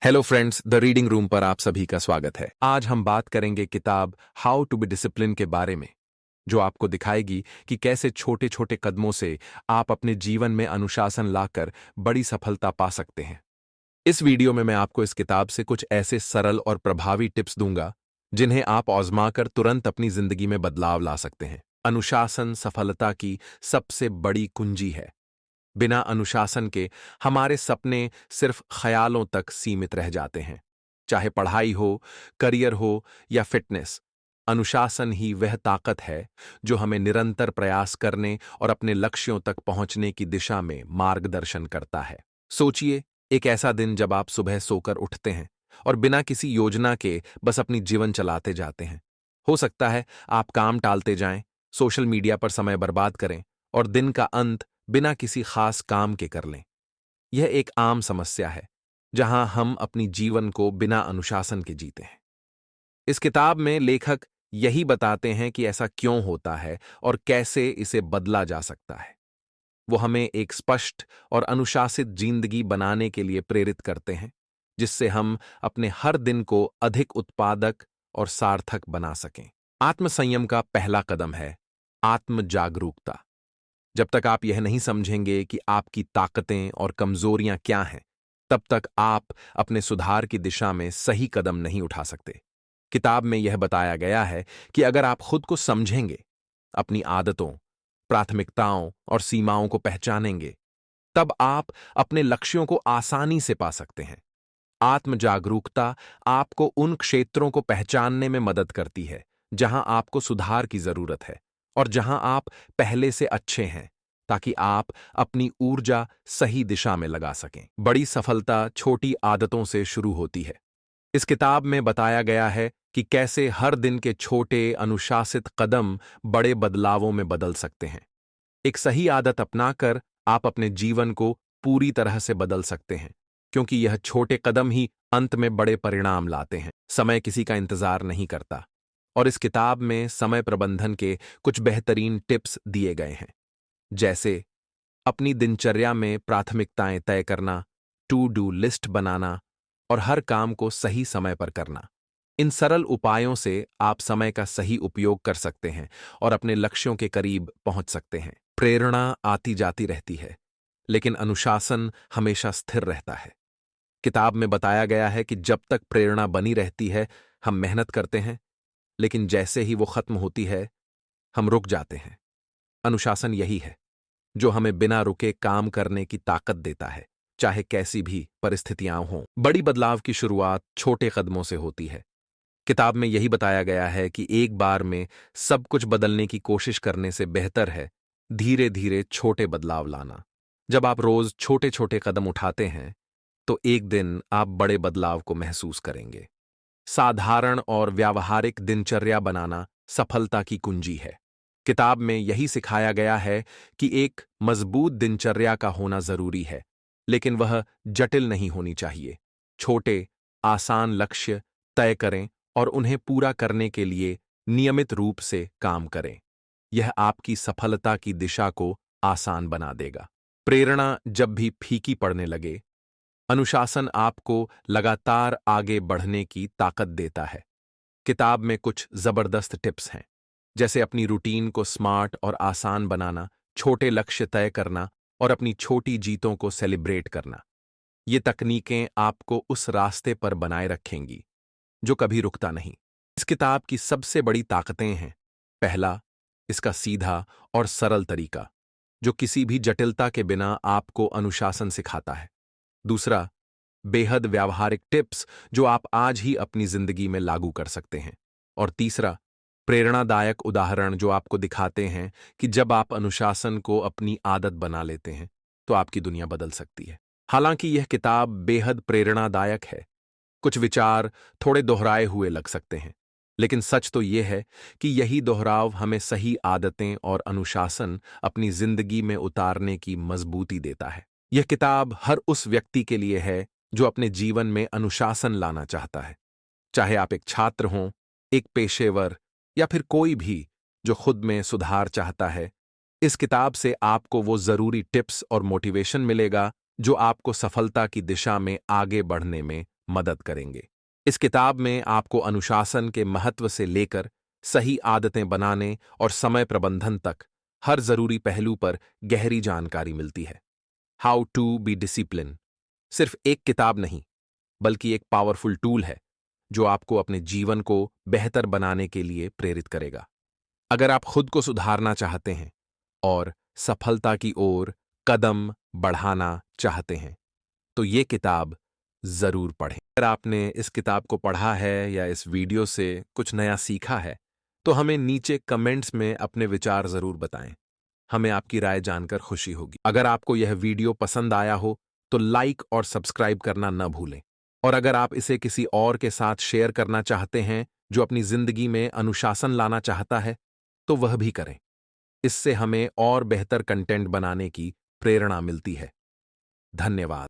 Hello friends, the reading room पर आप सभी का स्वागत है। आज हम बात करेंगे किताब हाउ टू बी डिसिप्लिन के बारे में, जो आपको दिखाएगी कि कैसे छोटे छोटे कदमों से आप अपने जीवन में अनुशासन लाकर बड़ी सफलता पा सकते हैं। इस वीडियो में मैं आपको इस किताब से कुछ ऐसे सरल और प्रभावी टिप्स दूंगा जिन्हें आप आजमाकर तुरंत अपनी जिंदगी में बदलाव ला सकते हैं। अनुशासन सफलता की सबसे बड़ी कुंजी है। बिना अनुशासन के हमारे सपने सिर्फ ख्यालों तक सीमित रह जाते हैं। चाहे पढ़ाई हो, करियर हो या फिटनेस, अनुशासन ही वह ताकत है जो हमें निरंतर प्रयास करने और अपने लक्ष्यों तक पहुंचने की दिशा में मार्गदर्शन करता है। सोचिए, एक ऐसा दिन जब आप सुबह सोकर उठते हैं और बिना किसी योजना के बस अपनी जीवन चलाते जाते हैं। हो सकता है आप काम टालते जाएं, सोशल मीडिया पर समय बर्बाद करें और दिन का अंत बिना किसी खास काम के कर लें। यह एक आम समस्या है जहां हम अपनी जीवन को बिना अनुशासन के जीते हैं। इस किताब में लेखक यही बताते हैं कि ऐसा क्यों होता है और कैसे इसे बदला जा सकता है। वो हमें एक स्पष्ट और अनुशासित जिंदगी बनाने के लिए प्रेरित करते हैं, जिससे हम अपने हर दिन को अधिक उत्पादक और सार्थक बना सकें। आत्मसंयम का पहला कदम है आत्म जागरूकता। जब तक आप यह नहीं समझेंगे कि आपकी ताकतें और कमजोरियां क्या हैं, तब तक आप अपने सुधार की दिशा में सही कदम नहीं उठा सकते। किताब में यह बताया गया है कि अगर आप खुद को समझेंगे, अपनी आदतों, प्राथमिकताओं और सीमाओं को पहचानेंगे, तब आप अपने लक्ष्यों को आसानी से पा सकते हैं। आत्म जागरूकता आपको उन क्षेत्रों को पहचानने में मदद करती है जहां आपको सुधार की जरूरत है और जहां आप पहले से अच्छे हैं, ताकि आप अपनी ऊर्जा सही दिशा में लगा सकें। बड़ी सफलता छोटी आदतों से शुरू होती है। इस किताब में बताया गया है कि कैसे हर दिन के छोटे अनुशासित कदम बड़े बदलावों में बदल सकते हैं। एक सही आदत अपनाकर आप अपने जीवन को पूरी तरह से बदल सकते हैं, क्योंकि यह छोटे कदम ही अंत में बड़े परिणाम लाते हैं। समय किसी का इंतजार नहीं करता, और इस किताब में समय प्रबंधन के कुछ बेहतरीन टिप्स दिए गए हैं, जैसे अपनी दिनचर्या में प्राथमिकताएं तय करना, टू डू लिस्ट बनाना और हर काम को सही समय पर करना। इन सरल उपायों से आप समय का सही उपयोग कर सकते हैं और अपने लक्ष्यों के करीब पहुंच सकते हैं। प्रेरणा आती जाती रहती है, लेकिन अनुशासन हमेशा स्थिर रहता है। किताब में बताया गया है कि जब तक प्रेरणा बनी रहती है, हम मेहनत करते हैं, लेकिन जैसे ही वो खत्म होती है, हम रुक जाते हैं। अनुशासन यही है जो हमें बिना रुके काम करने की ताकत देता है, चाहे कैसी भी परिस्थितियां हों। बड़ी बदलाव की शुरुआत छोटे कदमों से होती है। किताब में यही बताया गया है कि एक बार में सब कुछ बदलने की कोशिश करने से बेहतर है धीरे धीरे छोटे बदलाव लाना। जब आप रोज छोटे छोटे कदम उठाते हैं, तो एक दिन आप बड़े बदलाव को महसूस करेंगे। साधारण और व्यावहारिक दिनचर्या बनाना सफलता की कुंजी है। किताब में यही सिखाया गया है कि एक मजबूत दिनचर्या का होना जरूरी है, लेकिन वह जटिल नहीं होनी चाहिए। छोटे, आसान लक्ष्य तय करें और उन्हें पूरा करने के लिए नियमित रूप से काम करें। यह आपकी सफलता की दिशा को आसान बना देगा। प्रेरणा जब भी फीकी पड़ने लगे, अनुशासन आपको लगातार आगे बढ़ने की ताकत देता है। किताब में कुछ जबरदस्त टिप्स हैं, जैसे अपनी रूटीन को स्मार्ट और आसान बनाना, छोटे लक्ष्य तय करना और अपनी छोटी जीतों को सेलिब्रेट करना। ये तकनीकें आपको उस रास्ते पर बनाए रखेंगी जो कभी रुकता नहीं। इस किताब की सबसे बड़ी ताकतें हैं। पहला, इसका सीधा और सरल तरीका, जो किसी भी जटिलता के बिना आपको अनुशासन सिखाता है। दूसरा, बेहद व्यावहारिक टिप्स जो आप आज ही अपनी जिंदगी में लागू कर सकते हैं। और तीसरा, प्रेरणादायक उदाहरण जो आपको दिखाते हैं कि जब आप अनुशासन को अपनी आदत बना लेते हैं, तो आपकी दुनिया बदल सकती है। हालांकि यह किताब बेहद प्रेरणादायक है, कुछ विचार थोड़े दोहराए हुए लग सकते हैं, लेकिन सच तो यह है कि यही दोहराव हमें सही आदतें और अनुशासन अपनी जिंदगी में उतारने की मजबूती देता है। यह किताब हर उस व्यक्ति के लिए है जो अपने जीवन में अनुशासन लाना चाहता है, चाहे आप एक छात्र हों, एक पेशेवर या फिर कोई भी जो खुद में सुधार चाहता है। इस किताब से आपको वो जरूरी टिप्स और मोटिवेशन मिलेगा जो आपको सफलता की दिशा में आगे बढ़ने में मदद करेंगे। इस किताब में आपको अनुशासन के महत्व से लेकर सही आदतें बनाने और समय प्रबंधन तक हर जरूरी पहलू पर गहरी जानकारी मिलती है। हाउ टू बी डिसिप्लिन सिर्फ एक किताब नहीं, बल्कि एक पावरफुल टूल है जो आपको अपने जीवन को बेहतर बनाने के लिए प्रेरित करेगा। अगर आप खुद को सुधारना चाहते हैं और सफलता की ओर कदम बढ़ाना चाहते हैं, तो ये किताब जरूर पढ़ें। अगर आपने इस किताब को पढ़ा है या इस वीडियो से कुछ नया सीखा है, तो हमें नीचे कमेंट्स में अपने विचार जरूर बताएं। हमें आपकी राय जानकर खुशी होगी। अगर आपको यह वीडियो पसंद आया हो, तो लाइक और सब्सक्राइब करना न भूलें। और अगर आप इसे किसी और के साथ शेयर करना चाहते हैं जो अपनी जिंदगी में अनुशासन लाना चाहता है, तो वह भी करें। इससे हमें और बेहतर कंटेंट बनाने की प्रेरणा मिलती है। धन्यवाद।